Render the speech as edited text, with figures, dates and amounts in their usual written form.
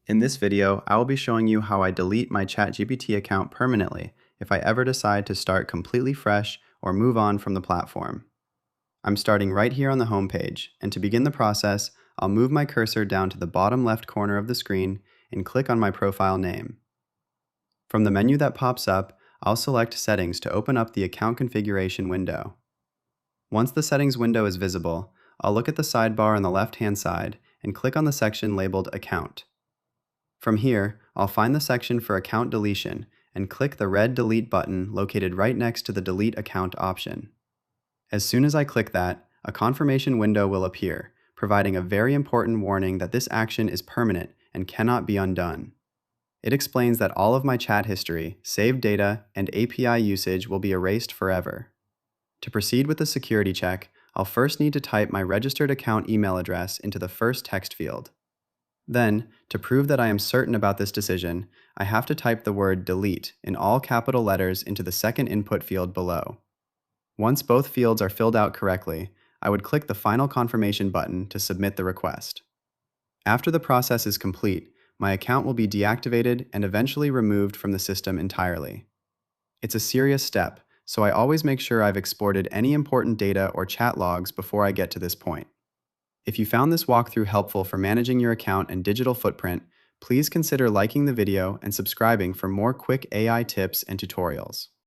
In this video, I will be showing you how I delete my ChatGPT account permanently if I ever decide to start completely fresh or move on from the platform. I'm starting right here on the home page, and to begin the process, I'll move my cursor down to the bottom left corner of the screen and click on my profile name. From the menu that pops up, I'll select Settings to open up the account configuration window. Once the settings window is visible, I'll look at the sidebar on the left-hand side and click on the section labeled Account. From here, I'll find the section for account deletion and click the red Delete button located right next to the Delete Account option. As soon as I click that, a confirmation window will appear, providing a very important warning that this action is permanent and cannot be undone. It explains that all of my chat history, saved data, and API usage will be erased forever. To proceed with the security check, I'll first need to type my registered account email address into the first text field. Then, to prove that I am certain about this decision, I have to type the word delete in all capital letters into the second input field below. Once both fields are filled out correctly, I would click the final confirmation button to submit the request. After the process is complete, my account will be deactivated and eventually removed from the system entirely. It's a serious step, so I always make sure I've exported any important data or chat logs before I get to this point. If you found this walkthrough helpful for managing your account and digital footprint, please consider liking the video and subscribing for more quick AI tips and tutorials.